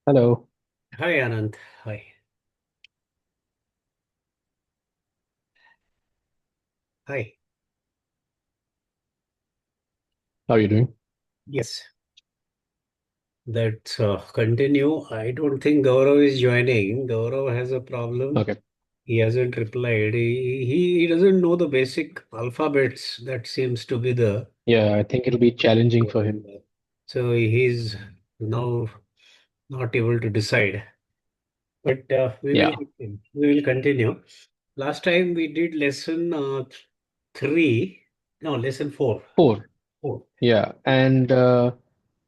Hello, Hi, Anand. Hi. Hi. how are you doing? Yes, let's continue. I don't think Gaurav is joining. Gaurav has a problem. Okay. He hasn't replied. He doesn't know the basic alphabets. That seems to be the. Yeah, I think it'll be challenging for him. So he's now not able to decide. But Yeah, we will continue. Last time we did lesson three. No, lesson four. four. Four. Yeah, and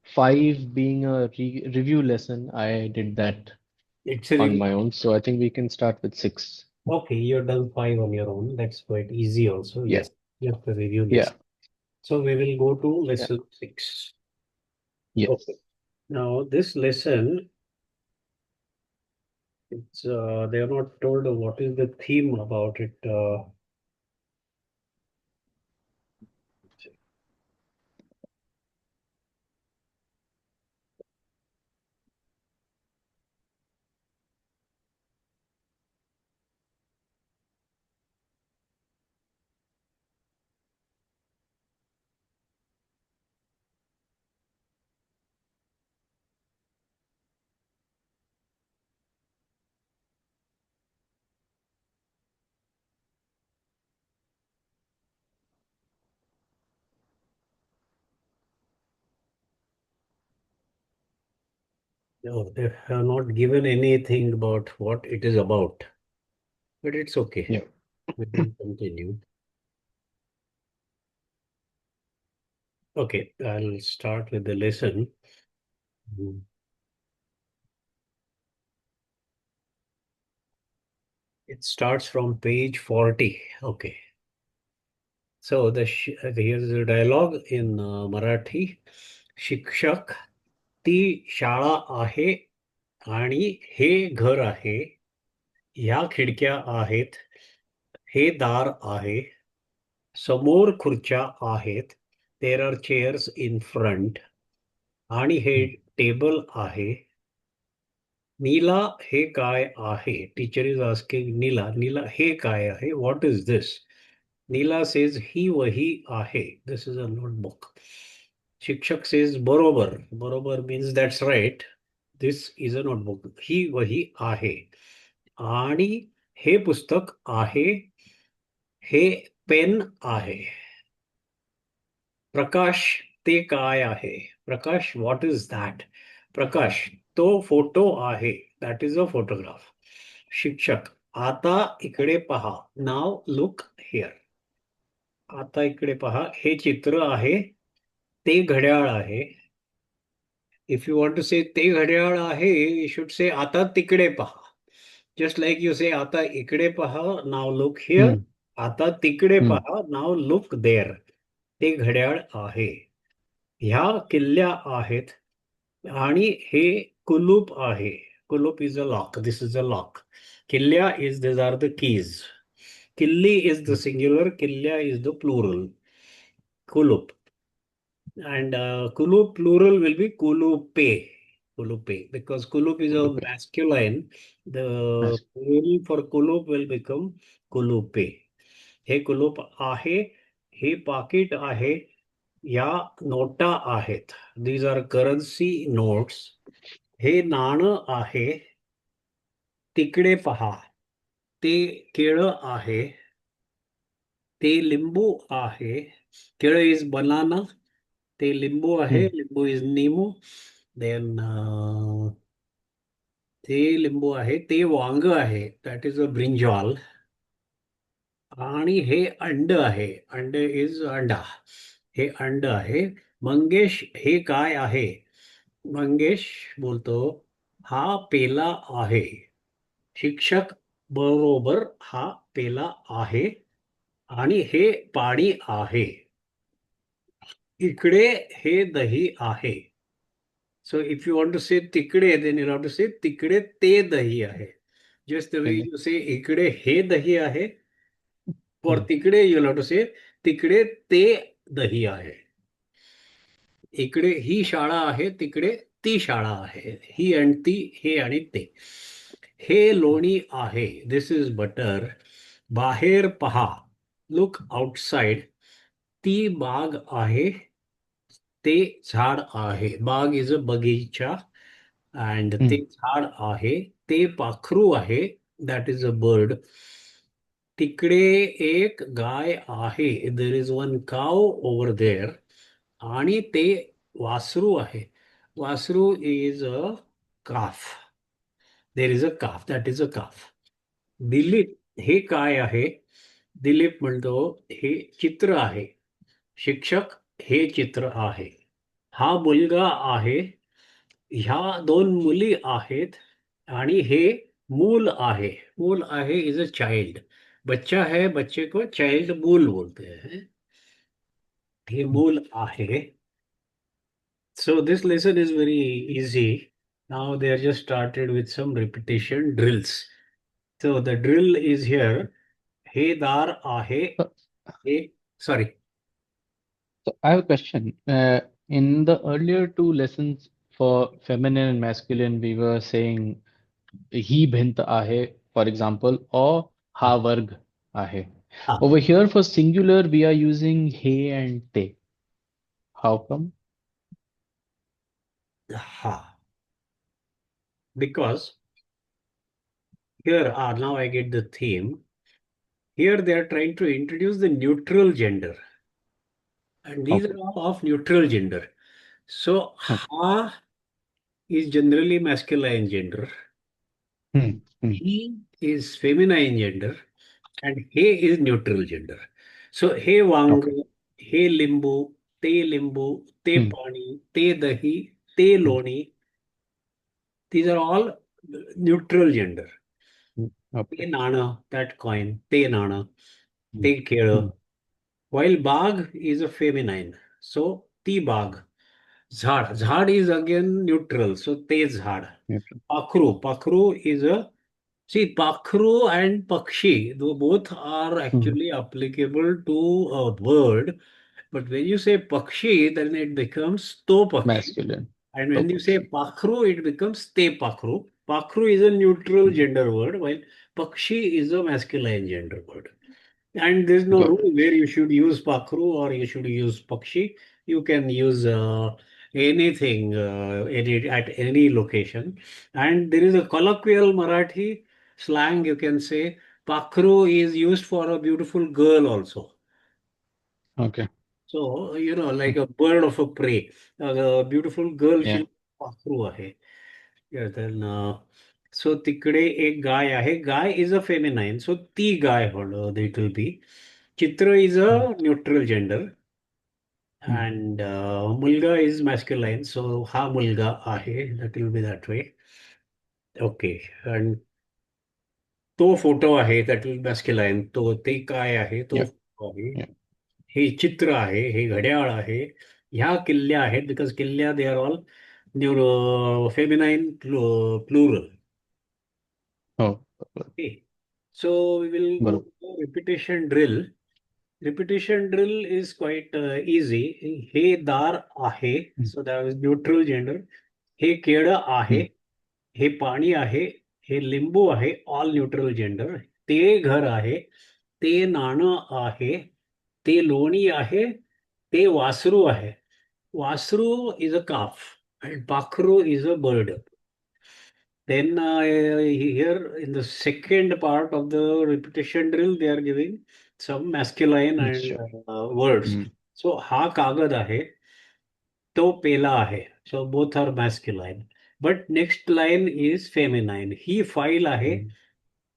five being a review lesson, I did that It's a on review. my own. So I think we can start with six. Okay, you've done five on your own. That's quite easy also. Yeah, Yes, you have to review yeah, list. So we will go to yeah, lesson six. Okay. yes. Now this lesson, they are not told what is the theme about it. No, they have not given anything about what it is about, but it's okay. Yeah. We will continue. Okay, I'll start with the lesson. Mm. It starts from page 40. Okay. So here's the dialogue in Marathi. शिक्षक ती शाळा आहे आणि हे घर आहे. ह्या खिडक्या आहेत. हे दार आहे. समोर खुर्च्या आहेत. There are chairs in front. आणि हे Mm. टेबल आहे. नीला हे काय आहे? टीचर इज आस्किंग नीला. नीला हे काय आहे? What is this? Neela says ही वही आहे. This is a notebook. शिक्षक says बरोबर. बरोबर means that's right. This is a notebook. ही वही आहे. आणि हे पुस्तक आहे. हे पेन आहे. प्रकाश ते काय आहे? प्रकाश व्हॉट इज दॅट? प्रकाश तो फोटो आहे. That is a photograph. शिक्षक आता इकडे पहा. Now look here. आता इकडे पहा. हे चित्र आहे. ते घड्याळ आहे. इफ यू वॉन्ट टू से ते घड्याळ आहे, यू शुड से आता तिकडे पहा. जस्ट लाईक यू से आता इकडे पहा. Now look here. Mm. आता तिकडे Mm. पहा. Now look there. ते घड्याळ आहे. ह्या किल्ल्या आहेत. आणि हे कुलूप आहे. कुलूप is a lock. This is a lock. किल्ल्या is this are the keys. किल्ली इज द Mm. सिंग्युलर. किल्ल्या इज द प्लुरल. कुलूप. And Kulub plural will be Kulupe. Kulupe. Because Kulub is a Okay. masculine. The Nice. plural for Kulub will become Kulupe. हे कुलूप आहे. हे packet आहे. या NOTA आहेत. These are currency notes. हे नाणं आहे. तिकडे पहा. ते केळं आहे. ते लिंबू आहे. केळं इज बनाना. ते लिंबू आहे. Mm. लिंबू इज निमू. देन ते लिंबू आहे. ते वांग आहे. That is a brinjal. आणि हे अंड आहे. अंड इज अंडा. हे अंड आहे. मंगेश हे काय आहे? मंगेश बोलतो हा पेला आहे. शिक्षक बरोबर हा पेला आहे. आणि हे पाणी आहे. इकडे हे दही आहे. So if you want to say तिकडे, then you'll have to say तिकडे ते दही आहे. Just the way Okay. you say इकडे हे दही आहे. For Mm. तिकडे you'll have to say तिकडे ते दही आहे. इकडे ही शाळा आहे. तिकडे ती शाळा आहे. ही आणि ती, हे आणि ते. हे लोणी आहे. This is butter. बाहेर पहा. Look outside. ती बाग आहे. ते झाड आहे. बाग इज अ बगीचा. अँड ते Hmm. झाड आहे. ते पाखरू आहे. That is a bird. तिकडे एक गाय आहे. There is one cow over there. आणि ते वासरू आहे. वासरू is a calf. There is a calf. That is a calf. Dilip, हे काय आहे? दिलीप म्हणतो, हे चित्र आहे. शिक्षक, हे चित्र आहे. हा मुलगा आहे. ह्या दोन मुली आहेत. आणि हे मूल आहे. मूल आहे इज अ चाइल्ड. बच्चा है, बच्चे को चाइल्ड मूल बोलते हैं. हे मूल आहे. So this lesson is very easy. Now they are just started with some repetition drills. So the drill is here. हे दार आहे. So, hey, sorry. so I have a question. In the earlier two lessons for feminine and masculine, we were saying he bhint ahe, for example, or ha varg ahe. Ah, Over here for singular, we are using he and te. How come? ha. Because here, now I get the theme. Here they are trying to introduce the neutral gender. And these are Okay. all of neutral gender. So Okay. ha is generally masculine gender. Hmm. Hmm. He is feminine gender. And he is neutral gender. So he Wang, Okay. हे लिंबू, ते लिंबू, ते Hmm. पाणी, ते दही, ते Hmm. Loni. These are all neutral gender. Hmm. ते Okay. नाणं, that coin, ते नाणं, Hmm. ते केळं. Hmm. While Bagh is a feminine. So ती बाग. झाड, झाड is again neutral. So ते झाड. Neutral. पाखरू, पाखरू is a, see, pakru and pakshi, though both are Hmm. actually applicable to a word, but when you say pakshi, then it becomes to pakshi. Masculine. And when you say Topakshi. pakru, it becomes te pakru. Pakru is a neutral Hmm. gender word, while pakshi is a masculine gender word. And there's no Got rule it. where you should use pakru or you should use pakshi. You can use anything at any location. And there is a colloquial Marathi slang, you can say. Pakru is used for a beautiful girl also. Okay. So, like Hmm. a bird of a prey. A beautiful girl, Yeah. she pakru आहे. Yeah, then, so तिकडे एक गाय आहे. गाय is a feminine. So ती गाय it will be. Chitra is Hmm. a neutral gender. Hmm. And mulga is masculine. So ha mulga आहे. That will be that way. Okay. And तो photo आहे. That will be masculine. तो ते काय आहे? तो Yeah. Photo आहे. Yeah. हे चित्र आहे. हे घड्याळ आहे. ह्या किल्ल्या आहेत. Because किल्ल्या, they are all feminine plural. Oh. Okay. So we will go बरोबर. to repetition drill. Repetition drill is quite easy. हे दार आहे. Hmm. So that is neutral gender. हे केळं आहे. Hmm. हे पाणी आहे. हे लिंबू आहे. All neutral gender. ते घर आहे. ते नाणं आहे. ते लोणी आहे. ते वासरू आहे. Wasru is a calf and Pakru is a bird. Then here in the second part of the repetition drill, they are giving some masculine and Sure. words. Hmm. So हा कागद आहे, तो पेला आहे. So both are masculine. But next line is feminine. He file आहे, Hmm.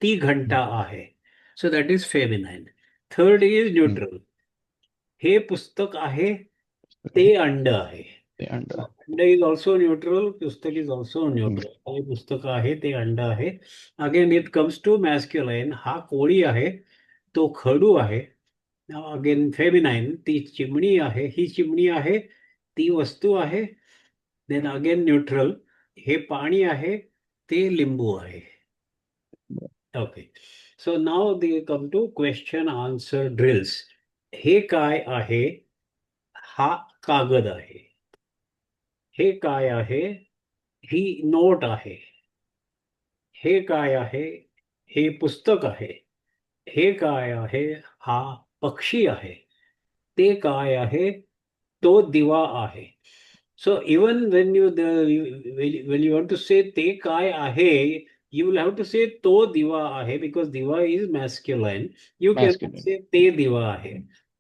ती Hmm. घंटा आहे. So that is feminine. Third is Hmm. neutral. हे पुस्तक आहे, ते अंड आहे. ते अंडा. अंड is also neutral. पुस्तक is also Hmm. neutral. हे पुस्तक आहे, ते अंड आहे. Again, it comes to masculine. हा कोळी आहे, तो खडू आहे. Now again, feminine. ती चिमणी आहे, ही चिमणी आहे, ती वस्तू आहे. Then again, neutral. हे पाणी आहे, ते लिंबू आहे. Okay. So now they come to question answer drills. हे काय आहे? हा कागद आहे. हे काय आहे? ही नोट आहे. हे काय आहे? हे पुस्तक आहे. हे काय आहे? हा पक्षी आहे. ते काय आहे? तो दिवा आहे. So even when when you want to say te kai ahe, you will have to say to diva ahe because diva is masculine. You cannot masculine. say te diva ahe,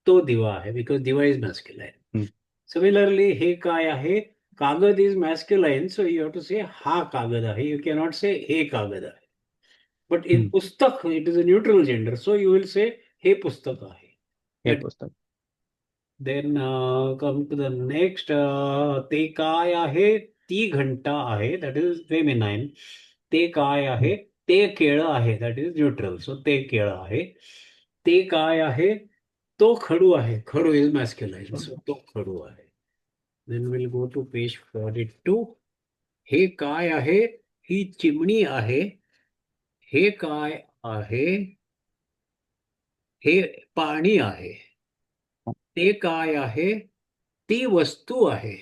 to diva ahe because diva is masculine. Hmm. Similarly, he kai ahe, kagad is masculine, so you have to say ha kagad ahe. You cannot say he kagad ahe. But in Hmm. pustak, it is a neutral gender, so you will say he pustak ahe. Hey That पुस्तक. then come to the next. ते काय आहे? ती घंटा आहे. That is feminine. ते काय Hmm. आहे? ते केळं आहे. That is neutral. So ते केळं आहे. ते काय आहे? तो खडू आहे. खडू is masculine. So तो खडू आहे. Then we'll go to page 42. हे काय आहे? ही चिमणी आहे. हे काय आहे? हे पाणी आहे. ते काय आहे? ती वस्तू आहे.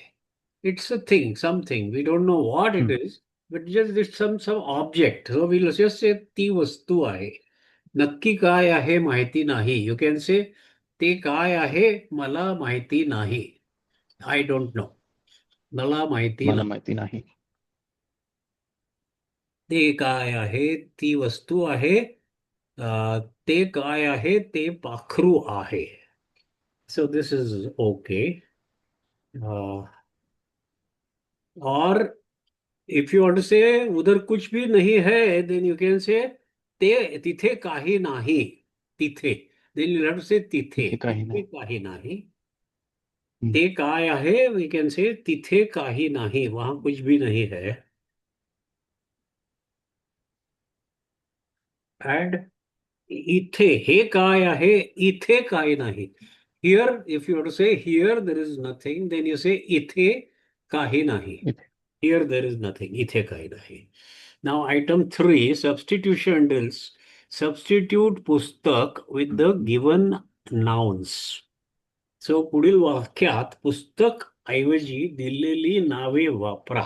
It's a thing, something. We don't know what it Hmm. is, but just it's some object. So we'll just say ती वस्तू आहे. नक्की काय आहे माहिती नाही. You can say ते काय आहे मला माहिती नाही. I don't know. मला माहिती मला नाही. माहिती नाही. ते काय आहे? ती वस्तू आहे. ते काय आहे? ते पाखरू आहे. So this is okay. Or if you want to say उधर कुछ भी नहीं है, then you can say ते तिथे काही नाही. तिथे. Then you have to say तिथे. तिथे काही तिथे नाही. काही नाही. Hmm. ते काय आहे? We can say तिथे काही नाही. वहां कुछ भी नहीं है. And इथे हे काय आहे? इथे काही नाही. Here, if you want to say here there is nothing, then you say इथे काही नाही. इथे. Here there is nothing. इथे काही नाही. Now item 3, substitution drills. Substitute पुस्तक with the given nouns. So पुढील वाक्यात पुस्तक ऐवजी दिलेली नावे वापरा.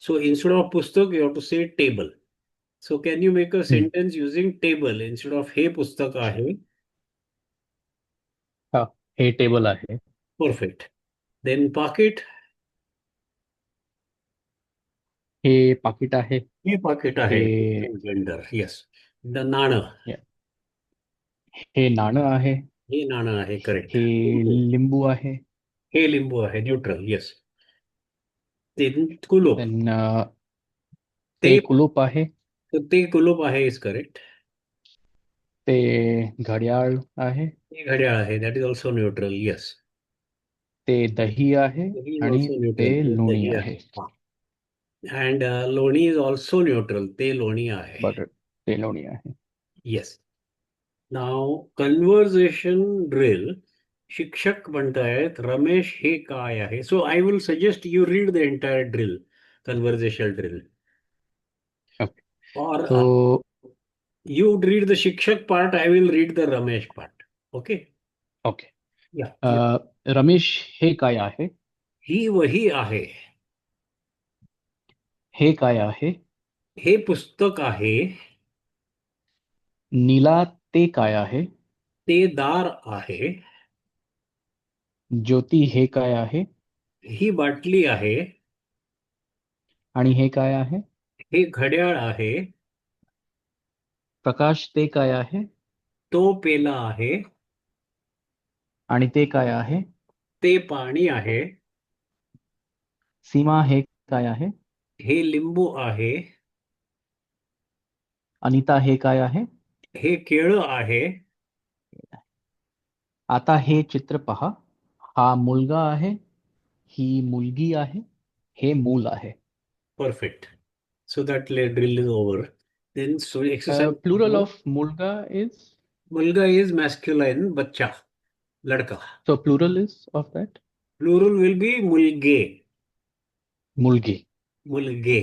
So instead of पुस्तक, you have to say table. So can you make a Hmm. sentence using table instead of हे पुस्तक आहे? हा, हे टेबल आहे. Perfect. Then pocket. हे पाकिट आहे. हे पाकिट हे आहे. Gender. Yes. The नाणं. या, हे नाणं आहे. हे नाणं आहे. Correct. हे लिंबू आहे. हे लिंबू आहे. Neutral. Yes. ते कुलूप. देन ते ते कुलूप आहे. ते कुलूप आहे इज करेक्ट. ते घड्याळ आहे. ते घड्याळ आहे. That is also neutral. Yes. ते दही आहे. दही इज आणि ऑल्सो ते न्यूट्रल. लोणी दही आहे. आहे. अँड लोणी इज ऑल्सो न्यूट्रल. ते लोणी आहे. बरोबर, ते लोणी आहे. येस. नाव कन्व्हर्सेशन ड्रिल. शिक्षक म्हणतायत रमेश हे काय आहे. So I will suggest you read the entire drill. Conversation drill. Okay. और तो you read the शिक्षक part, I will read the Ramesh part. Okay? Okay. Yeah. Ramesh हे काय आहे? ही वही आहे. हे काय आहे? हे पुस्तक आहे. नीला ते काय आहे? ते दार आहे. ज्योती हे काय आहे? ही बाटली आहे. आणि हे काय आहे? हे घड्याळ आहे. प्रकाश ते काय आहे? तो पेला आहे. आणि ते काय आहे? ते पाणी आहे. सीमा हे काय आहे? हे लिंबू आहे. अनिता हे काय आहे? हे केळं आहे. आता हे चित्र पहा. हा मुलगा आहे. ही मुलगी आहे. हे मूल आहे. Perfect. So that drill is over. Then so exercise plural of मुलगा इज, मुलगा is masculine, बच्चा, लड़का. So plural is of that Plural will be मुलगे. मुलगी. मुलगे.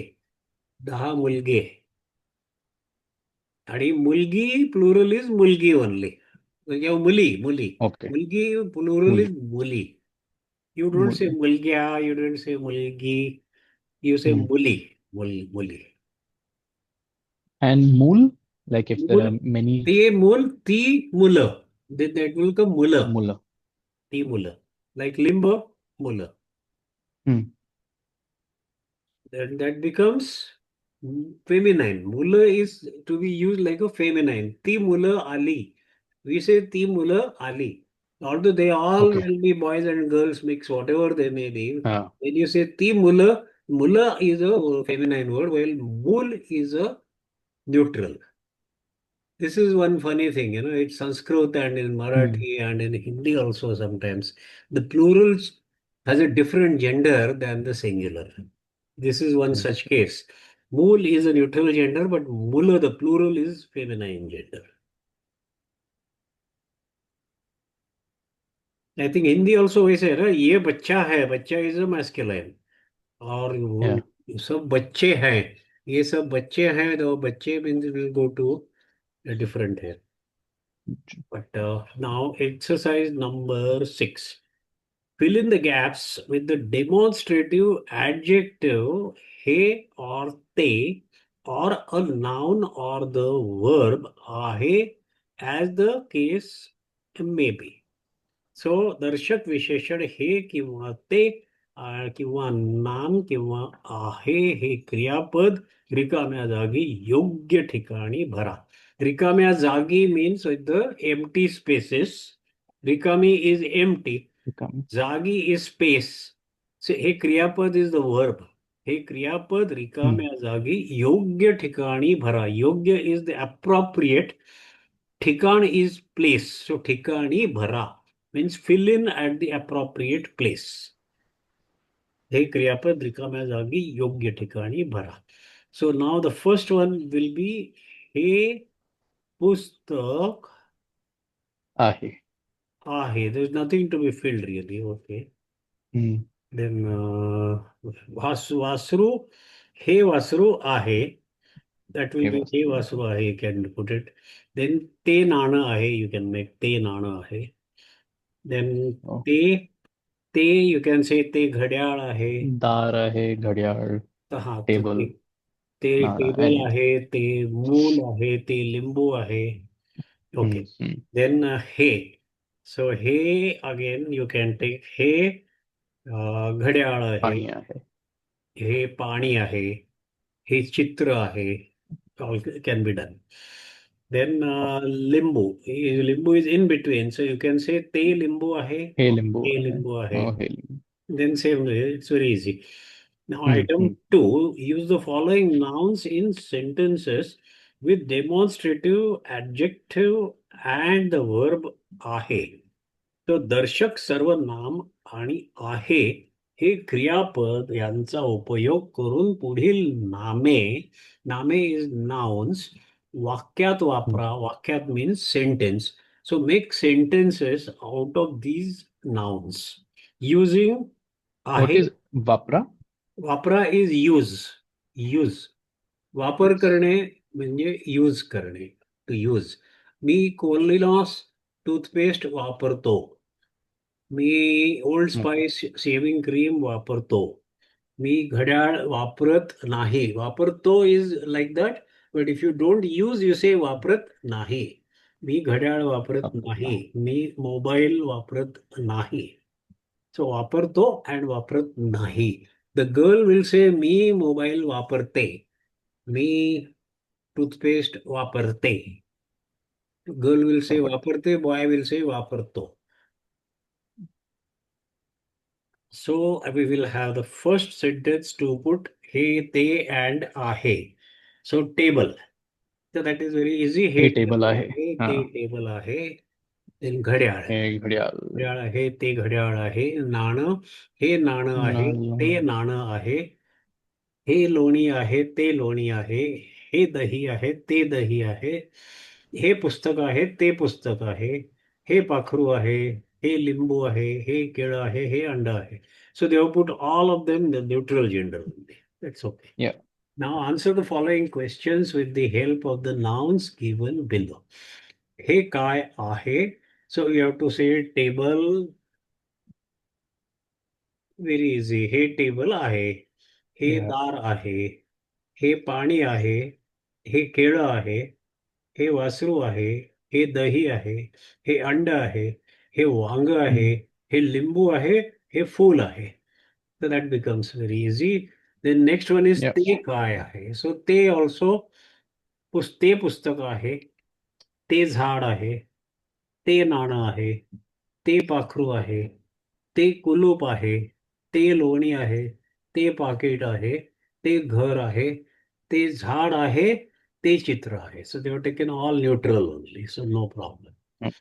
10 मुलगे. आणि मुलगी प्लुरल इज मुलगी ओनली. किंवा मुली. मुली. ओके. मुलगी प्लुरल मुली. इज मुली. यू डोंट से मुली. मुलग्या. यू डोंट से मुलगी. यू से हम्म. मुली. मुली. And mul, like if there मूल, are many ते मूल, ती मुलं. That will come मुलं, mula. ती मुलं. Like लिंब, मुलं. Hmm. Then that becomes feminine. Muलं is to be used like a feminine. ती मुलं आली. We say ती मुलं आली. Although they all Okay. will be boys and girls mix, whatever they may be. Ah. When you say ती मुलं, मुलं is a feminine word, while मूल is a neutral. This is one funny thing, it's Sanskrit and in Hmm. Marathi and in Hindi also sometimes. The plurals has a different gender than the singular. This is one Yes. such case. Mool is a neutral gender, but Mula, the plural, is feminine gender. I think Hindi also वैसे है ना, ये बच्चा है, बच्चा is a masculine. और Yeah. वो सब बच्चे हैं, ये सब बच्चे हैं, तो बच्चे means will go to a different here. But now exercise number 6. Fill in the gaps with the demonstrative adjective he or they or a noun or the verb आहे as the case may be. सो दर्शक विशेषण हे किंवा ते किंवा नाम किंवा आहे हे क्रियापद रिकाम्या जागी योग्य ठिकाणी भरा. रिकाम्या जागी means with the empty spaces. रिकामी इज एम्प्टी, Become. जागी इज स्पेस. सो हे क्रियापद इज द वर्ब. हे क्रियापद Hmm. रिकाम्या जागी योग्य ठिकाणी भरा. योग्य इज द अप्रोप्रिएट, ठिकाण इज प्लेस. सो ठिकाणी भरा means fill in at the appropriate place. हे क्रियापद रिकाम्या जागी योग्य ठिकाणी भरा. So now the first one will be हे पुस्तक Ahe. आहे. There's nothing to be filled really. Okay. Hmm. Then वासरू, हे वासरू आहे. That will He be was. हे वासरू आहे. You can put it. Then ते नाणं आहे. You can make ते नाणं आहे. Then Oh. ते, ते you can say ते घड्याळ आहे. दार आहे, घड्याळ, हा, तर टेबल, ते नाणं, टेबल anything. आहे, ते मूल आहे, ते लिंबू आहे. ओके. Hmm. Hmm. देन हे. सो हे अगेन यू कॅन टेक हे घड्याळ आहे, पाणी आहे. हे पाणी आहे, हे चित्र आहे. All can be done. Then Oh. लिंबू. लिंबू is in between, so you can say ते लिंबू आहे, हे और लिंबू हे आहे. लिंबू आहे. हे लिंबू. Then same way, it's very easy. Now, Hmm. item Hmm. 2, use the following nouns in sentences with demonstrative adjective and the verb आहे. तर दर्शक सर्वनाम आणि आहे हे क्रियापद यांचा उपयोग करून पुढील नामे, नामे इज नाउन्स, वाक्यात Hmm. वापरा. वाक्यात means sentence. So make sentences out of these nouns using What आहे. is वापरा? वापरा इज यूज. यूज, वापर Use. करणे म्हणजे यूज करणे. To use. मी क्लोरोलॉस टूथपेस्ट वापरतो. मी old Okay. Spice shaving cream वापरतो. मी घड्याळ वापरत नाही. वापरतो is like that, but if you don't use you say वापरत नाही. मी घड्याळ वापरत नाही. वापरला. मी मोबाईल वापरत नाही. सो वापरतो अँड वापरत नाही. The girl will say me mobile वापरते. मी टूथपेस्ट वापरते. गर्ल विल से वापरते. वापरते, बॉय विल से वापरतो. So we will have the first sentence to put he, they, and आहे. So table. So that is very easy. हे हे table table आहे. आहे, हा. ते टेबल आहे. Then घड्याळ. हे घड्याळ. घड्याळ आहे, ते घड्याळ आहे. नाणं, हे नाणं आहे, नळ. ते नाणं आहे. हे लोणी आहे, ते लोणी आहे. हे दही आहे, ते दही आहे. हे पुस्तक आहे, ते पुस्तक आहे. हे पाखरू आहे, हे लिंबू आहे, हे केळं आहे, हे अंड आहे. So they have put all of them in the neutral gender only. That's okay. Yeah. Now answer the following questions with the help of the nouns given below. हे काय आहे? So you have to say table. Very easy. Hey table आहे. हे Yeah. दार आहे. हे पाणी आहे, हे केळं आहे, हे वासरू आहे, हे दही आहे, हे अंड आहे, हे वांग आहे, Hmm. हे लिंबू आहे, हे फूल आहे. So that becomes very easy. Then next one is Yeah. ते काय आहे. So ते also ते पुस्तक आहे, ते झाड आहे, ते नाणं आहे, ते पाखरू आहे, ते कुलूप आहे, ते लोणी आहे, ते पाकिट आहे, ते घर आहे, ते झाड आहे, ते चित्र आहे. So they were taken all neutral only, so no problem. Mm.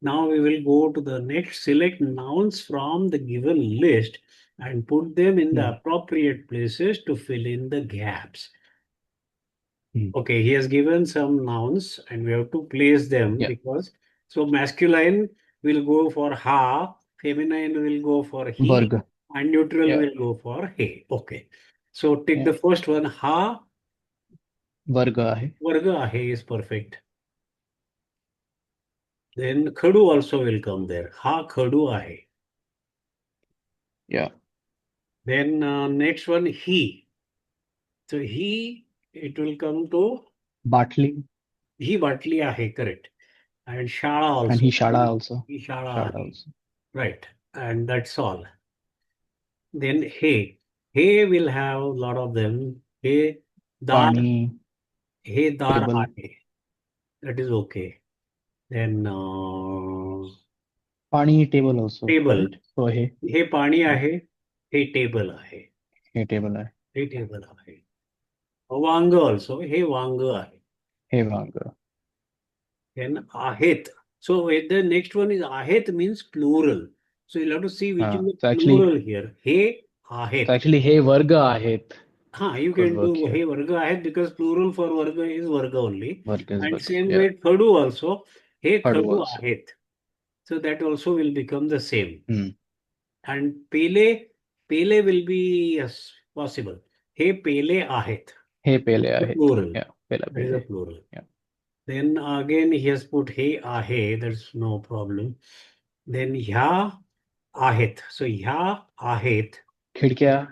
Now we will go to the next, select nouns from the given list and put them in the Hmm. appropriate places to fill in the gaps. Hmm. Okay, he has given some nouns and we have to place them Yeah. because so masculine will go for ha, feminine will go for he, Varga. and neutral Yeah. will go for he. Okay. So take Yeah. the first one, ha, वर्ग आहे. varga ahe is perfect. Then khadu also will come there. Ha khadu ahe. Yeah. Then next one, he. So he, it will come to बाटली. ही बाटली आहे, correct. And shala And also. ही शाळा also. ही शाळा शाळा आहे. also. Right. And that's all. Then hay. Hay will have a lot of them. Hay, dar, पाणी. hay dar table. ahe. That is okay. Then पाणी table also. table. Right? So हे हे पाणी आहे. हे table आहे. हे table आहे. हे table आहे. वांग also. हे वांग आहे. हे वांग. Then आहेत. So the next one is आहेत means plural. So you'll have to see which is the So actually, plural here. हे आहेत. हे वर्ग आहेत. You Could can work do here. हे वर्ग आहेत because plural for वर्ग is वर्ग only. Work is And work. same Yeah. way खडू also. हे खडू खडू also. आहेत. So that also will become the same. Hmm. And Pele will be yes, possible. हे पेले आहेत. हे पेले The आहेत. plural. Yeah. पेला That is Pele. a plural. Yeah. Then again he has put हे आहे. That's no problem. Then ह्या आहेत. So ह्या आहेत. खिडक्या.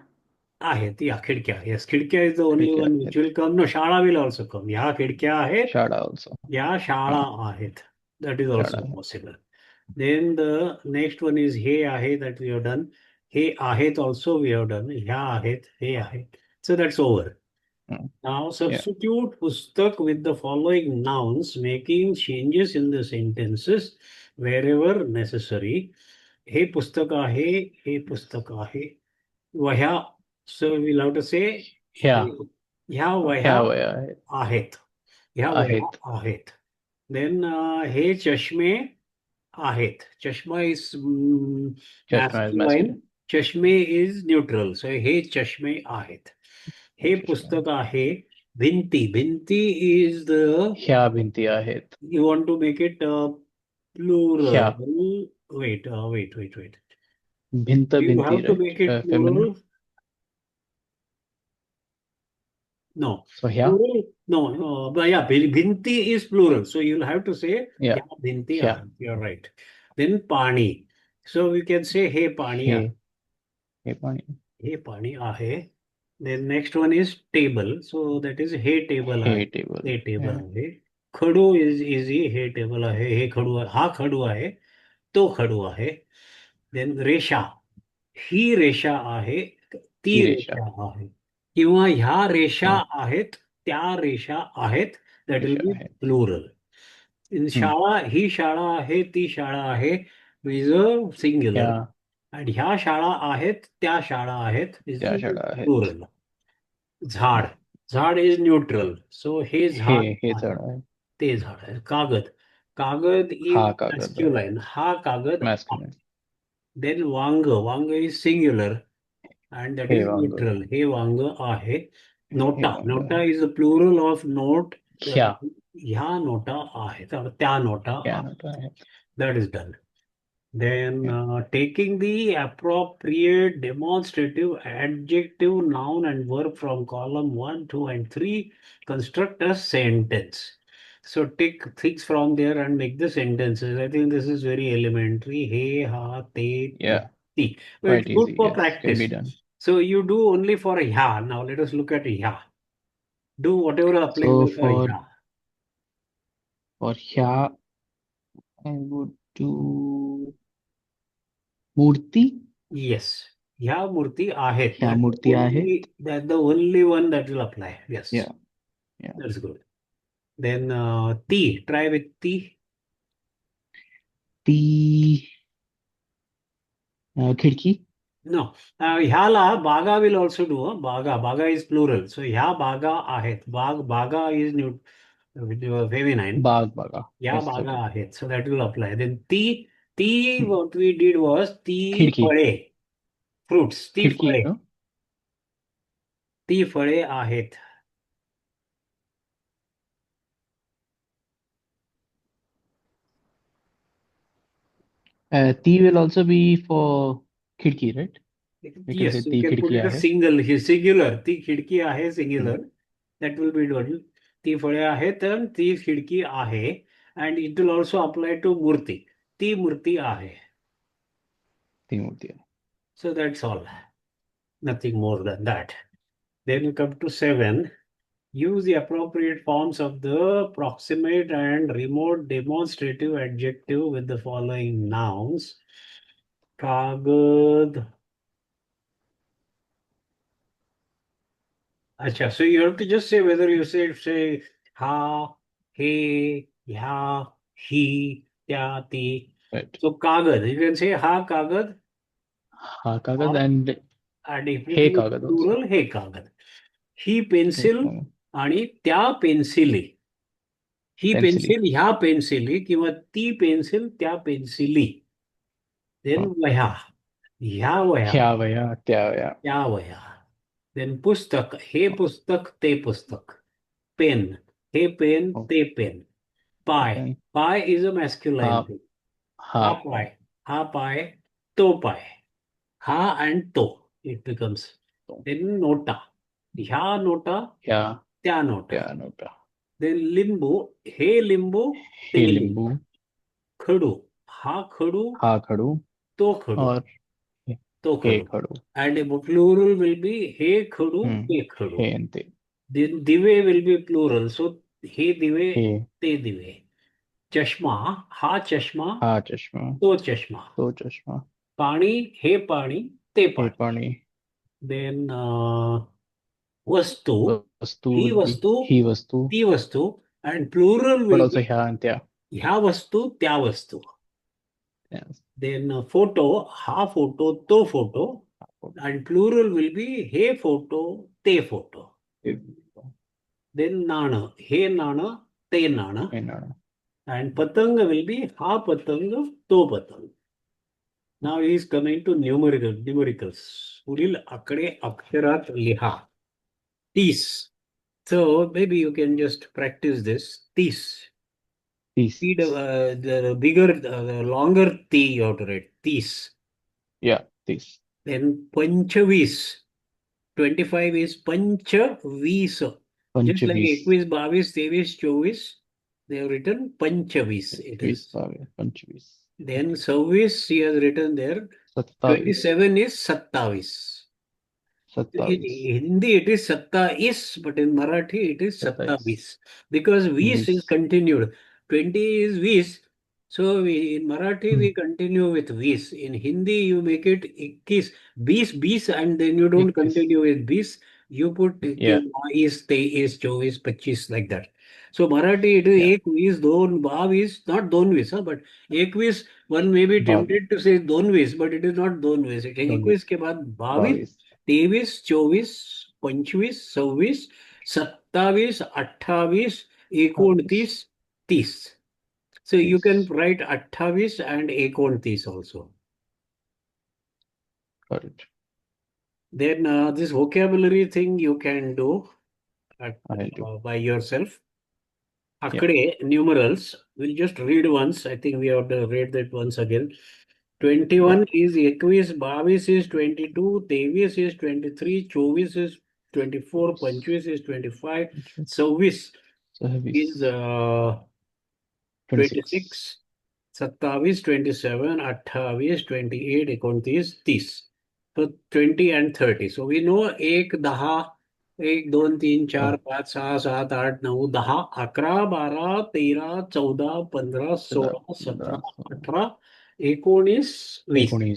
आहेत. या खिडक्या. Yes, खिडक्या is the only खिडक्या one which आहेत. will come. No, शाळा will also come. ह्या खिडक्या आहेत. शाळा also. या शाळा हा. आहेत. That is शाळा also आहे. possible. Then the next one is हे आहे that we have done. हे आहेत also we have done. ह्या आहेत. हे आहेत. So that's over. Hmm. Now Yeah. substitute pustak with the following nouns, making changes in the sentences wherever necessary. हे पुस्तक आहे. हे पुस्तक आहे. वह्या. So we'll have to say ह्या. ह्या वह्या ह्या वया आहेत. आहेत. ह्या वह्या आहेत. आहेत. Then हे चष्मे आहेत. चष्मा is चष्मा is masculine. masculine. चष्मे is neutral. So हे चष्मे आहेत. हे पुस्तक आहे. भिंती. भिंती is the, ह्या भिंती आहेत. you want to make it plural. ह्या. Wait. भिंत You भिंती, have to right? make it Feminine. plural. No. So ह्या. Plural, no, but yeah, bhinti is plural. So you'll have to say, Yeah. yeah, bhinti ह्या. are. You're right. Then pani. So we can say, hey, pani hey. are. हे पाणी. Hey, pani ahe. Then next one is table. So that is, hey, table हे ahe. Table. Hey, table Yeah. ahe. Khadu is easy. Hey, table ahe. Hey, khadu ahe. Ha, khadu ahe. To khadu ahe. Then रेषा. ही रेषा आहे. ती ही रेषा रेषा. आहे. किंवा ह्या रेषा ह्या आहेत. त्या रेषा आहेत. That will रेषा be आहेत. plural. In शाळा, ही शाळा आहे. ती शाळा आहे is a singular. ह्या. आणि ह्या शाळा आहेत. त्या शाळा आहेत is त्या a शाळा आहेत. plural. झाड. झाड is neutral. So हे झाड हे आहे. झाड आहे. ते झाड आहे. कागद. कागद is हा कागद आहे. masculine. हा कागद आहे. Masculine. Then Wang. Wang is singular. And that hey is Wang. neutral. हे वांग आहे. नोटा. वांग नोटा आहे. is the plural of note. ह्या. ह्या नोटा आहेत. त्या नोटा ह्या आहेत. नोटा आहेत. That is done. Then Yeah. taking the appropriate demonstrative adjective, noun, and verb from column 1, 2, and 3, construct a sentence. So take things from there and make the sentences. I think this is very elementary. He, ha, te, Yeah. ti. But Quite it's good easy. for Yes. Can be practice. done. So you do only for ya. Now let us look at ya. Do whatever So applicable for for yeah. ह्या, I would do मूर्ती. Yes. ह्या मूर्ती आहेत. ह्या मूर्ती आहेत. That's the only one that will apply. Yes. Yeah, yeah. That's good. Then ती. Try with ती. ती खिडकी. No. ह्याला बागा will also do. बागा. Baga is plural. So ह्या बागा आहेत. Baga is feminine. बाग बघा. ह्या Yes, बागा okay. आहेत. So that will apply. Then ती हम्म. what we did was ती खिडकी. फळे. Fruits. ती खिडकी फळे. ना. ती फळे आहेत. ती will also be for खिडकी, right? We can say Yes, you ती can put खिडकी it as आहे. singular. ती खिडकी आहे हम्म. singular. That will be double. ती फळे आहेत आणि ती खिडकी आहे. And it will also apply to मूर्ती. ती मूर्ती आहे. ती मूर्ती आहे. So that's all. Nothing more than that. Then you come to 7. Use the appropriate forms of the proximate and remote demonstrative adjective with the following nouns. कागद. Acha, so you have to just say whether you say ha, he, ह्या, ही, त्या, ती. Right. So कागद, you can say हा कागद, हा कागद or and and if it hey is कागद also. plural, हे कागद. ही हे पेन्सिल कागद. आणि त्या पेन्सिली. ही पेन्सिली. पेन्सिल ह्या पेन्सिली किंवा ती पेन्सिल त्या पेन्सिली. देन हा. वह्या. ह्या वह्या, ह्या वया त्या वया. त्या वह्या. देन पुस्तक, हे पुस्तक, ते पुस्तक. पेन, हे पेन, Oh, ते पेन. पाय, then पाय इज अ हा मॅस्क्युलाइन थिंग. हा हा पाय, हा पाय, तो पाय. हा and तो, it becomes. तो. Then नोटा, ह्या नोटा, ह्या त्या नोटा. त्या नोटा. Then लिंबू, हे लिंबू, ते हे लिंबू. लिंबू. खडू, हा खडू, हा खडू. तो खडू, और तो हे खडू. खडू. And a plural will be हे खडू, ते खडू. हे and ते. दिवे will be plural. So हे दिवे, हे ते दिवे. चष्मा, हा चष्मा, हा चष्मा. तो चष्मा. तो चष्मा. पाणी, हे पाणी, ते हे पाणी. पाणी. Then वस्तू, वस्तू ही will be वस्तू, ही वस्तू. ती वस्तू. And plural But will also be ह्या and त्या. ह्या वस्तू, त्या वस्तू. Yes. Then फोटो, हा फोटो, तो photo. And plural will be हे फोटो, ते फोटो. Then नाणं, हे नाणं, ते नाणं. हे नाणं. And पतंग will be हा पतंग, तो पतंग. Now he is coming to numericals. पुढील आकडे अक्षरात लिहा. 30. So maybe you can just practice this. 30. 30. The bigger, the longer T you have to write. 30. Yeah, 30. Then 25. 25 is पंचवीस. Just like 25. 21, 22, 23, 24, they have written पंचवीस. It 25 is. 25. Then 26, he has written there. 27. 27 is 27. In 27. Hindi it is Sattais, but in Marathi it is 27. Sattavis. Because Vis is 20. continued. 20 is Vis. So in Marathi we continue with Vis. In Hindi you make it Ikkis, Bis, and then you don't 21. continue with Bis. You put Yeah, Bais, Teis, Chovis, Pachis like that. So Marathi it is yeah. Ek Vis, Don, Bavis, not Don Vis, but Ekvis. One may be 22. tempted to say Don Vis, but it is not Don Vis. It is Ekvis के बाद 22, 22. 23, 24, 25, 26, 27, 28, 29, 30. So you can 30. write 28 and 29 also. Got it. Then this vocabulary thing you can do I'll do. by yourself. Yeah. Akade, numerals. We'll just read once. I think we have to read that once again. 21 is 21, 22 is 22, 23 is 23, 24 is 24, 25 is 25, 26 is 26, 27, 27, 28, 28, 29, 30. So 20 and 30. So we know 1, 10, 1, 2, 3, 4, Oh, 5, 6, 7, 8, 9, 10, 11, 12, 13, 14, 15, the 16, 17, last one. 18, 19, 20. 19,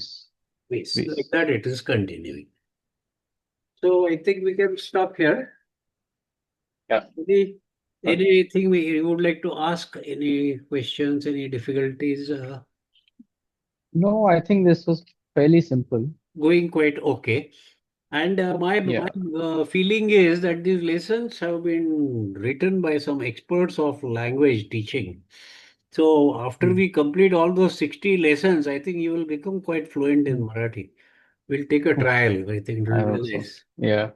20. Like 20. that it is continuing. So I think we can stop here. Yeah. Any, Okay. anything you would like to ask? Any questions, any difficulties? No, I think this was fairly simple. Going quite okay. And my Yeah. feeling is that these lessons have been written by some experts of language teaching. So after Mm. we complete all those 60 lessons, I think you will become quite fluent in Mm. Marathi. We'll take a trial. I think it I will hope be so. nice. Yeah.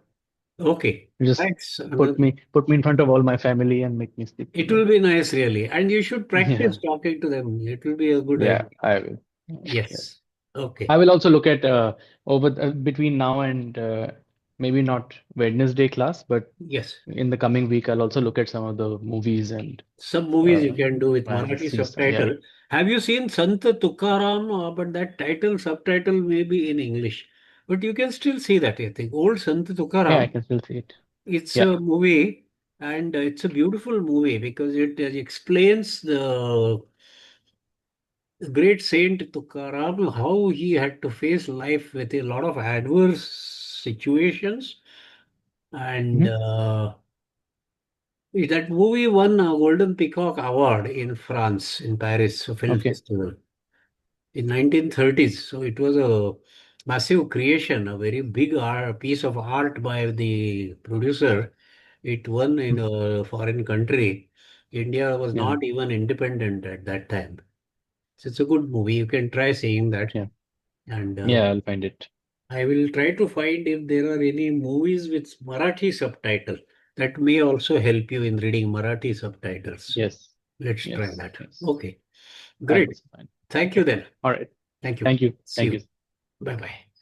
Okay. Just Thanks. put me in front of all my family and make me speak to It will them. be nice, really. And you should Yeah. practice talking to them. It will be a good Yeah, idea. I will. Yes. Yes. I Okay. will also look at between now and maybe not Wednesday class, but Yes. in the coming week, I'll also look at some of the movies and Some movies you uh, can do with try and Marathi see some. Yeah. subtitle. Have you seen Sant Tukaram? But that title, subtitle may be in English. But you can still see that, I think. Old Sant Yeah, I Tukaram, can still see it. it's Yeah. a movie and it's a beautiful movie because it explains the great Saint Tukaram, how he had to face life with a lot of adverse situations. And Mhm. that movie won a Golden Peacock Award in France, in Paris Film Okay. Festival in 1930s. So it was a massive creation, a very big piece of art by the producer. It won in Mm. a foreign country. India was Yeah. not even independent at that time. So it's a good movie. You can try seeing that. Yeah. And Yeah, I'll find it. I will try to find if there are any movies with Marathi subtitle. That may also help you in reading Marathi subtitles. Yes. Let's try Yes. that. Yes. Okay, I'll great. also find. Thank you Okay. then. All right. Thank you. Thank you. See Thank you. you. Bye bye.